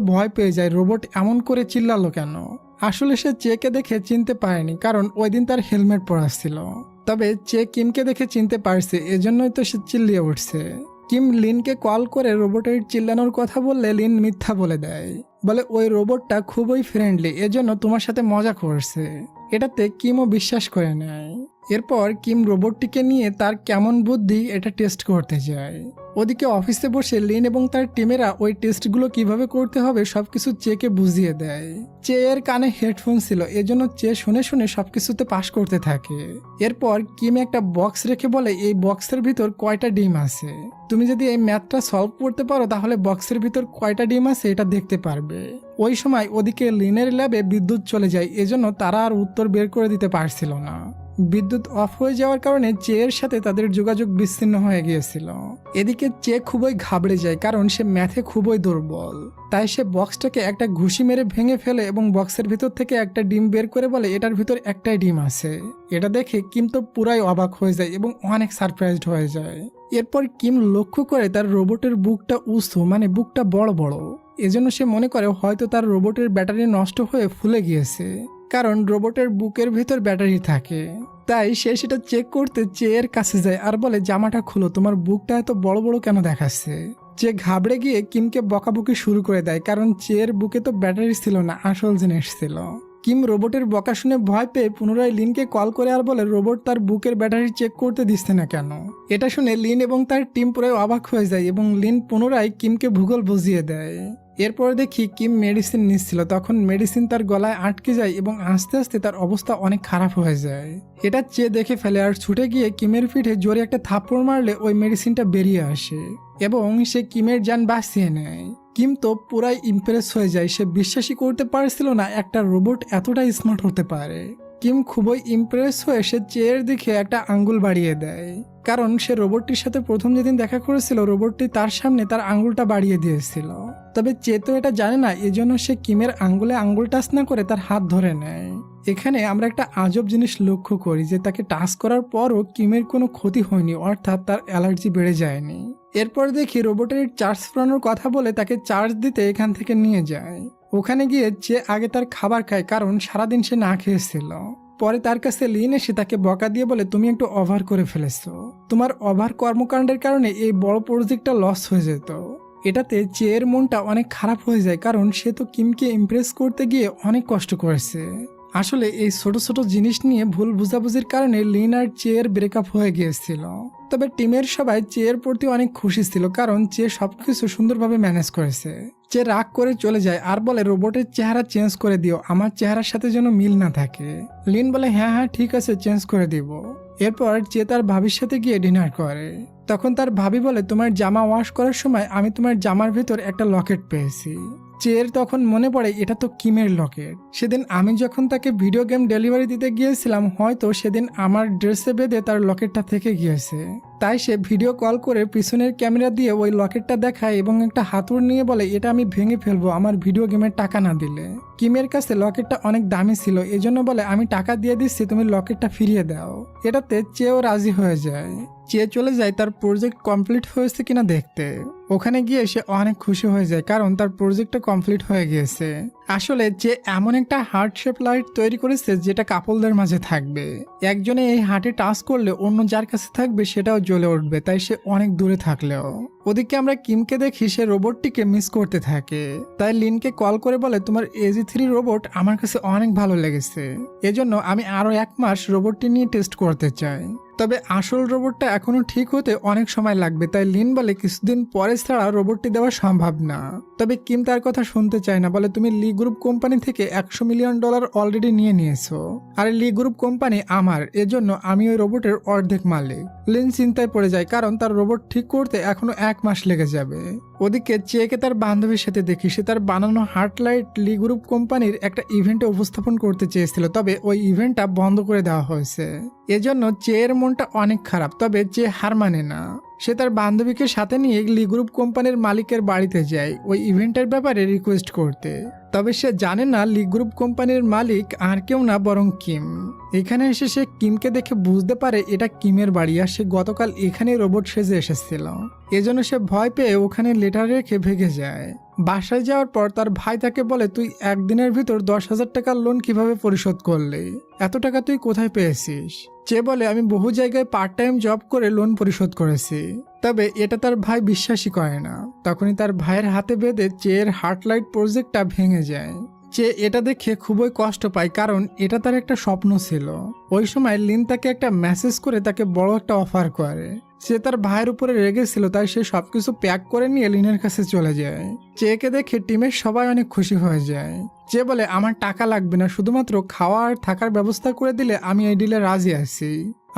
ভয় পেয়ে যায় রোবট এমন করে চিল্লালো কেন। আসলে সে চেকে দেখে চিনতে পারেনি, কারণ ওই দিন তার হেলমেট পরা ছিল। তবে চে কিমকে দেখে চিনতে পারছে, এজন্যই তো সে চিল্লিয়ে উঠছে। কিম লিনকে কল করে রোবটের চিল্লানোর কথা বললে লিন মিথ্যা বলে দেয়, বলে ওই রোবটটা খুবই ফ্রেন্ডলি, এজন্য তোমার সাথে মজা করছে। এটাতে কিমও বিশ্বাস করে নেয়। এরপর কিম রোবটটিকে নিয়ে তার কেমন বুদ্ধি এটা টেস্ট করতে যায়। ওদিকে অফিসে বসে লিন এবং তার টিমেরা ওই টেস্টগুলো কিভাবে করতে হবে সবকিছু চেকে বুঝিয়ে দেয়। চে এর কানে হেডফোন ছিল, এজন্য চে শুনে শুনে সবকিছুতে পাস করতে থাকে। এরপর কিম একটা বক্স রেখে বলে এই বক্সের ভিতর কয়টা ডিম আছে, তুমি যদি এই ম্যাথটা সলভ করতে পারো তাহলে বক্সের ভিতর কয়টা ডিম আছে এটা দেখতে পারবে। ওই সময় ওদিকে লিনের ল্যাবে বিদ্যুৎ চলে যায়, এজন্য তারা আর উত্তর বের করে দিতে পারছিল না। বিদ্যুৎ অফ হয়ে যাওয়ার কারণে চে এর সাথে তাদের যোগাযোগ বিচ্ছিন্ন হয়ে গিয়েছিল। এদিকে চে খুবই ঘাবড়ে যায়, কারণ সে ম্যাথে খুবই দুর্বল। তাই সে বক্সটাকে একটা ঘুষি মেরে ভেঙে ফেলে এবং বক্সের ভিতর থেকে একটা ডিম বের করে বলে এটার ভিতর একটাই ডিম আছে। এটা দেখে কিম তো পুরাই অবাক হয়ে যায় এবং অনেক সারপ্রাইজড হয়ে যায়। এরপর কিম লক্ষ্য করে তার রোবটের বুকটা উঁচু, মানে বুকটা বড় বড়। এজন্য সে মনে করে হয়তো তার রোবটের ব্যাটারি নষ্ট হয়ে ফুলে গিয়েছে, কারণ রোবটের বুকের ভিতর ব্যাটারি থাকে। তাই সে সেটা চেক করতে চেয়ের কাছে যায় আর বলে জামাটা খুলো, তোমার বুকটা এত বড় বড় কেন দেখাচ্ছে। চে ঘাবড়ে গিয়ে কিমকে বকাবকি শুরু করে দেয়, কারণ চেয়ের বুকে তো ব্যাটারি ছিল না, আসল জিনিস ছিল। কিম রোবটের বকা শুনে ভয় পেয়ে পুনরায় লিনকে কল করে আর বলে রোবট তার বুকের ব্যাটারি চেক করতে দিচ্ছে না কেন। এটা শুনে লিন এবং তার টিম পুরো অবাক হয়ে যায় এবং লিন পুনরায় কিমকে ভূগোল বুঝিয়ে দেয়। এরপর দেখি কিম মেডিসিন নিচ্ছিল, তখন মেডিসিন তার গলায় আটকে যায় এবং আস্তে আস্তে তার অবস্থা অনেক খারাপ হয়ে যায়। এটা চেয়ে দেখে ফেলে আর ছুটে গিয়ে কিমের পিঠে জোরে একটা থাপ্পড় মারলে ওই মেডিসিনটা বেরিয়ে আসে এবং সে কিমের জান বাঁচিয়ে নেয়। কিম তো পুরাই ইমপ্রেস হয়ে যায়, সে বিশ্বাসই করতে পারছিল না একটা রোবট এতটাই স্মার্ট হতে পারে। কিম খুবই ইমপ্রেস হয়ে সে চেয়ের দিকে একটা আঙ্গুল বাড়িয়ে দেয়, কারণ সে রোবটটির সাথে প্রথম যেদিন দেখা করেছিল রোবটটি তার সামনে তার আঙ্গুলটা বাড়িয়ে দিয়েছিল। তবে চে তো এটা জানে না, এজন্য সে কিমের আঙ্গুলে আঙ্গুল টাচ না করে তার হাত ধরে নেয়। এখানে আমরা একটা আজব জিনিস লক্ষ্য করি যে তাকে টাচ করার পরও কিমের কোনো ক্ষতি হয়নি, অর্থাৎ তার অ্যালার্জি বেড়ে যায়নি। এরপর দেখি রোবটের চার্জ ফুরানোর কথা বলে তাকে চার্জ দিতে এখান থেকে নিয়ে যায়। ওখানে গিয়ে চে আগে তার খাবার খায়, কারণ সারাদিন সে না খেয়েছিল। পরে তার কাছে লিন এসে তাকে বকা দিয়ে বলে তুমি একটু ওভার করে ফেলেছো, তোমার ওভার কর্মকাণ্ডের কারণে এই বড় প্রজেক্টটা লস হয়ে যেত। এটাতে চেয়ের মনটা অনেক খারাপ হয়ে যায়, কারণ সে তো কিমকে ইমপ্রেস করতে গিয়ে অনেক কষ্ট করেছে। আসলে এই ছোট ছোট জিনিস নিয়ে ভুল বুঝাবুঝির কারণে লিন আর চেয়ের ব্রেকআপ হয়ে গিয়েছিল। তবে টিমের সবাই চেয়ের প্রতি অনেক খুশি ছিল, কারণ চে সবকিছু সুন্দরভাবে ম্যানেজ করেছে। চে রাগ করে চলে যায় আর বলে রোবটের চেহারা চেঞ্জ করে দিও, আমার চেহারার সাথে যেন মিল না থাকে। লিন বলে হ্যাঁ হ্যাঁ ঠিক আছে, চেঞ্জ করে দিব। এরপর চে তার ভাবির সাথে গিয়ে ডিনার করে। তখন তার ভাবি বলে তোমার জামা ওয়াশ করার সময় আমি তোমার জামার ভিতর একটা লকেট পেয়েছি। চেয়ের তখন মনে পড়ে এটা তো কিমের লকেট, সেদিন আমি যখন তাকে ভিডিও গেম ডেলিভারি দিতে গিয়েছিলাম হয়তো সেদিন আমার ড্রেসে বেঁধে তার লকেটটা থেকে গিয়েছে। তাই সে ভিডিও কল করে পিছনের ক্যামেরা দিয়ে ওই লকেটটা দেখায় এবং একটা হাতুড় নিয়ে বলে এটা আমি ভেঙে ফেলবো আমার ভিডিও গেমের টাকা না দিলে। কিমের কাছে লকেটটা অনেক দামি ছিল, এজন্য বলে আমি টাকা দিয়ে দিচ্ছি, তুমি লকেটটা ফিরিয়ে দাও। এটাতে চেয়েও রাজি হয়ে যায়। চেয়ে চলে যায় তার প্রজেক্ট কমপ্লিট হয়েছে কিনা দেখতে। ওখানে গিয়ে সে অনেক খুশি হয়ে যায়, কারণ তার প্রজেক্টটা কমপ্লিট হয়ে গিয়েছে। আসলে যে এমন একটা হার্ট শেপ লাইট তৈরি করেছে যেটা কাপলদের মাঝে থাকবে, একজনে এই হার্টে টাচ করলে অন্য যার কাছে থাকবে সেটাও জ্বলে উঠবে, তাই সে অনেক দূরে থাকলেও। ওদিকে আমরা কিমকে দেখি সে রোবটটিকে মিস করতে থাকে, তাই লিনকে কল করে বলে তোমার AG3 রোবট আমার কাছে অনেক ভালো লেগেছে, এজন্য আমি আরো 1 মাস রোবটটি নিয়ে টেস্ট করতে চাই। তবে আসল রোবটটা এখনো ঠিক হতে অনেক সময় লাগবে, তাই লিন বলে কিছুদিন পরে ছাড়া রোবটটি দেওয়া সম্ভব না। তবে কিম তার কথা শুনতে চায় না, বলে তুমি লি গ্রুপ কোম্পানি থেকে $100 মিলিয়ন অলরেডি নিয়েছো, আর লি গ্রুপ কোম্পানি আমার, এজন্য আমি ওই রোবটের অর্ধেক মালিক। লিন চিন্তায় পড়ে যায়, কারণ তার রোবট ঠিক করতে এখনো 1 মাস লেগে যাবে। ওদিকে চেকে তার বান্ধবীর সাথে দেখি সে তার বানানো হার্ট লাইট লি গ্রুপ কোম্পানির একটা ইভেন্টে উপস্থাপন করতে চেয়েছিল, তবে ওই ইভেন্টটা বন্ধ করে দেওয়া হয়েছে। এজন্য চেয়ের মনটা অনেক খারাপ, তবে চে হার মানে না। সে তার বান্ধবীকে সাথে নিয়ে লি গ্রুপ কোম্পানির মালিকের বাড়িতে যায় ওই ইভেন্টের ব্যাপারে রিকোয়েস্ট করতে। তবে সে জানে না লি গ্রুপ কোম্পানির মালিক আর কেউ না বরং কিম। এখানে এসে সে কিমকে দেখে বুঝতে পারে এটা কিমের বাড়ি আর সে গতকাল এখানে রোবট সেজে এসেছিল। এজন্য সে ভয় পেয়ে ওখানে লেটার রেখে ভেগে যায়। বাসায় যাওয়ার পর তার ভাই তাকে বলে, তুই একদিনের ভিতর 10,000 টাকার লোন কিভাবে পরিশোধ করলি? এত টাকা তুই কোথায় পেয়েছিস? সে বলে, আমি বহু জায়গায় পার্ট টাইম জব করে লোন পরিশোধ করেছি। তবে এটা তার ভাই বিশ্বাসই করে না। তখনই তার ভাইয়ের হাতে বেঁধে চেয়ের হার্টলাইট প্রজেক্টটা ভেঙে যায়। সে এটা দেখে খুবই কষ্ট পায়, কারণ এটা তার একটা স্বপ্ন ছিল। ওই সময় লিন তাকে একটা মেসেজ করে তাকে বড় একটা অফার করে। সে তার ভাইয়ের উপরে রেগেছিল, তাই সে সবকিছু প্যাক করে নিয়ে লিনের কাছে চলে যায়। চেকে দেখে টিমের সবাই অনেক খুশি হয়ে যায়। যে বলে, আমার টাকা লাগবে না, শুধুমাত্র খাওয়া আর থাকার ব্যবস্থা করে দিলে আমি এই ডিলে রাজি আছি।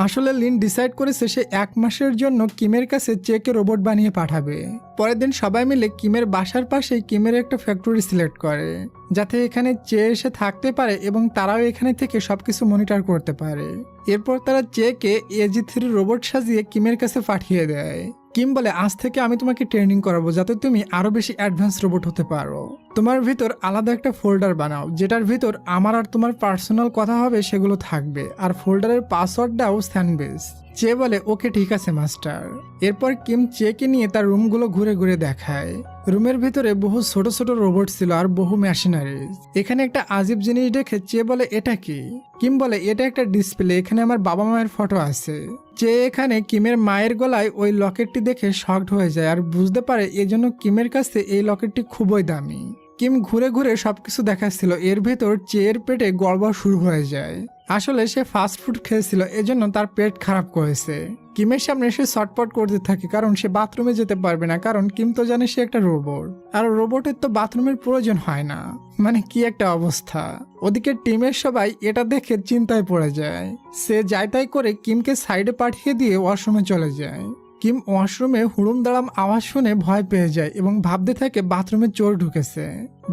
আসলে লিন ডিসাইড করেছে সে 1 মাসের জন্য কিমের কাছে চেকে রোবট বানিয়ে পাঠাবে। পরের দিন সবাই মিলে কিমের বাসার পাশেই কিমের একটা ফ্যাক্টরি সিলেক্ট করে, যাতে এখানে চেয়ে এসে থাকতে পারে এবং তারাও এখানে থেকে সবকিছু মনিটর করতে পারে। এরপর তারা চেকে AG3 রোবট সাজিয়ে কিমের কাছে পাঠিয়ে দেয়। কিম বলে, আজ থেকে আমি তোমাকে ট্রেনিং করাবো যাতে তুমি আরো বেশি অ্যাডভান্স রোবট হতে পারো। তোমার ভিতর আলাদা একটা ফোল্ডার বানাও, যেটার ভিতর আমার আর তোমার পার্সোনাল কথা হবে সেগুলো থাকবে, আর ফোল্ডারের পাসওয়ার্ডটাও স্যান্ডবেস। চে বলে, ওকে ঠিক আছে মাস্টার। এরপর কিম চেকে নিয়ে তার রুমগুলো ঘুরে ঘুরে দেখায়। রুমের ভিতরে বহু ছোট ছোট রোবট ছিল আর বহু মেশিনারিজ। এখানে একটা আজীব জিনিস দেখে চে বলে, এটা কি? কিম বলে, এটা একটা ডিসপ্লে, এখানে আমার বাবা মায়ের ফটো আছে। চে এখানে কিমের মায়ের গলায় ওই লকেটটি দেখে শকড হয়ে যায় আর বুঝতে পারে এজন্য কিমের কাছে এই লকেটটি খুবই দামি। কিম ঘুরে ঘুরে সবকিছু দেখাচ্ছিল, এর ভেতর চেয়ের পেটে গড়বড় শুরু হয়ে যায়। আসলে সে ফাস্ট ফুড খেয়েছিল, এজন্য তার পেট খারাপ করেছে। কিমের সামনে সে ছটপট করতে থাকে, কারণ সে বাথরুমে যেতে পারবে না, কারণ কিম তো জানে সে একটা রোবট, আর রোবটের তো বাথরুমের প্রয়োজন হয় না। মানে কি একটা অবস্থা। ওদিকে টিমের সবাই এটা দেখে চিন্তায় পড়ে যায়। সে যাই তাই করে কিমকে সাইডে পাঠিয়ে দিয়ে ওয়াশরুমে চলে যায়। কিম ওয়াশরুমে হুড়ুম দাঁড়াম আওয়াজ শুনে ভয় পেয়ে যায় এবং ভাবতে থাকে বাথরুমে চোর ঢুকেছে।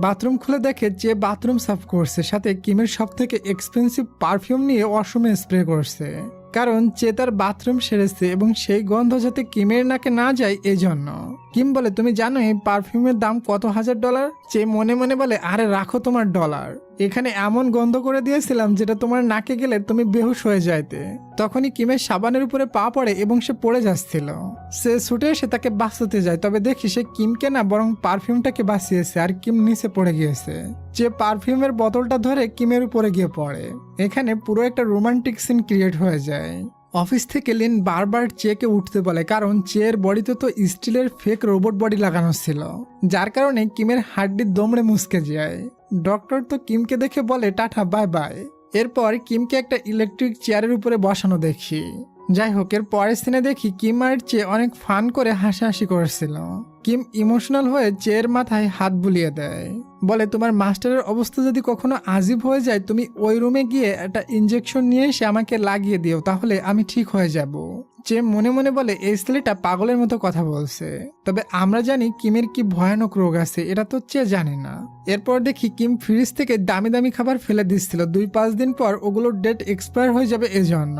বাথরুম খুলে দেখে যে বাথরুম সাফ করছে, সাথে কিমের সব থেকে এক্সপেন্সিভ পারফিউম নিয়ে ওয়াশরুমে স্প্রে করছে, কারণ চে তার বাথরুম সেরেছে এবং সেই গন্ধ যাতে কিমের নাকে না যায় এজন্য। কিম বলে, তুমি জানো এই পারফিউমের দাম কত $1,000? চে মনে মনে বলে, আরে রাখো তোমার ডলার, এখানে এমন গন্ধ করে দিয়েছিলাম যেটা তোমার নাকে গেলে তুমি বেহুশ হয়ে যাইতে। তখনই কিমের সাবানের উপরে পা পড়ে এবং সে পড়ে যাচ্ছিল। সে ছুটে এসে তাকে বাঁচাতে যায়, তবে দেখি সে কিমকে না বরং পারফিউমটাকে বাঁচিয়েছে আর কিম নিচে পড়ে গিয়েছে। যে পারফিউমের বোতলটা ধরে কিমের উপরে গিয়ে পড়ে। এখানে পুরো একটা রোমান্টিক সিন ক্রিয়েট হয়ে যায়। অফিস থেকে লিন বারবার চেকে উঠতে বলে, কারণ চেয়ের বডিতে তো স্টিলের ফেক রোবট বডি লাগানো ছিল, যার কারণে কিমের হাড্ডি দমড়ে মুচকে যায়। ডক্টর তো কিমকে দেখে বলে, টাটা বাই বাই। এরপর কিমকে একটা ইলেকট্রিক চেয়ারের উপরে বসানো দেখি। যাই হোক, এর পরের সিনে দেখি কিম আর চে অনেক ফান করে হাসাহাসি করেছিল। কিম ইমোশনাল হয়ে চেয়ের মাথায় হাত বুলিয়ে দেয়, বলে, তোমার মাস্টারের অবস্থা যদি কখনো আজীব হয়ে যায়, তুমি ওই রুমে গিয়ে একটা ইনজেকশন নিয়ে এসে আমাকে লাগিয়ে দিও, তাহলে আমি ঠিক হয়ে যাব। চে মনে মনে বলে, এই ছেলেটা পাগলের মতো কথা বলছে, তবে আমরা জানি কিমের কি ভয়ানক রোগ আছে, এটা তো চে জানে না। এরপর দেখি কিম ফ্রিজ থেকে দামি দামি খাবার ফেলে দিচ্ছিল, 2-5 দিন পর ওগুলোর ডেট এক্সপায়ার হয়ে যাবে এজন্য।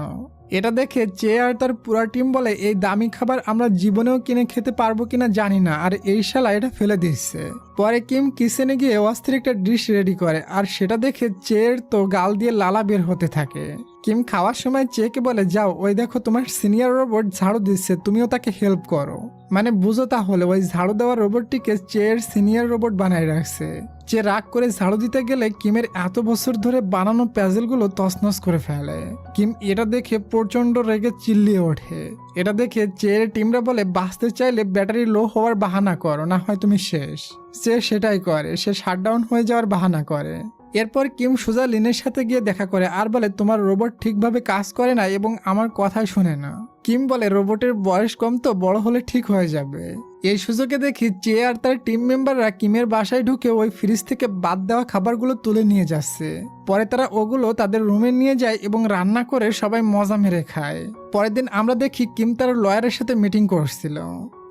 এটা দেখে চে আর তার পুরা টিম বলে, এই দামি খাবার আমরা জীবনেও কিনে খেতে পারবো কিনা জানি না, আর এই শালা এটা ফেলে দিচ্ছে। পরে কিম কিচেনে গিয়ে অস্থির একটা ডিশ রেডি করে, আর সেটা দেখে চের তো গাল দিয়ে লালা বের হতে থাকে। কিম খাওয়ার সময় চেকে বলে, যাও ওই দেখো তোমার সিনিয়র রোবট ঝাড়ু দিচ্ছে, তুমিও তাকে হেল্প করো। মানে বুঝো তাহলে, ওই ঝাড়ু দেওয়া রোবটটিকে চের সিনিয়র রোবট বানায় রাখছে। চে রাগ করে ঝাড়ু দিতে গেলে কিমের এত বছর ধরে বানানো প্যাজেলগুলো তছনছ করে ফেলে। কিম এটা দেখে প্রচন্ড রেগে চিল্লিয়ে ওঠে। এটা দেখে চের টিমরা বলে, বাঁচতে চাইলে ব্যাটারি লো হওয়ার বাহানা করো, না হয় তুমি শেষ। সে সেটাই করে, সে শাটডাউন হয়ে যাওয়ার বাহানা করে। এরপর কিম সোজা লিনের সাথে গিয়ে দেখা করে আর বলে, তোমার রোবট ঠিকভাবে কাজ করে না এবং আমার কথাই শুনে না। কিম বলে, রোবটের বয়স কম তো, বড় হলে ঠিক হয়ে যাবে। এই সুযোগে দেখি চে আর তার টিম মেম্বাররা কিমের বাসায় ঢুকে ওই ফ্রিজ থেকে বাদ দেওয়া খাবারগুলো তুলে নিয়ে যাচ্ছে। পরে তারা ওগুলো তাদের রুমে নিয়ে যায় এবং রান্না করে সবাই মজা মেরে খায়। পরের দিন আমরা দেখি কিম তার লয়ারের সাথে মিটিং করছিল,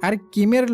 আর কিমের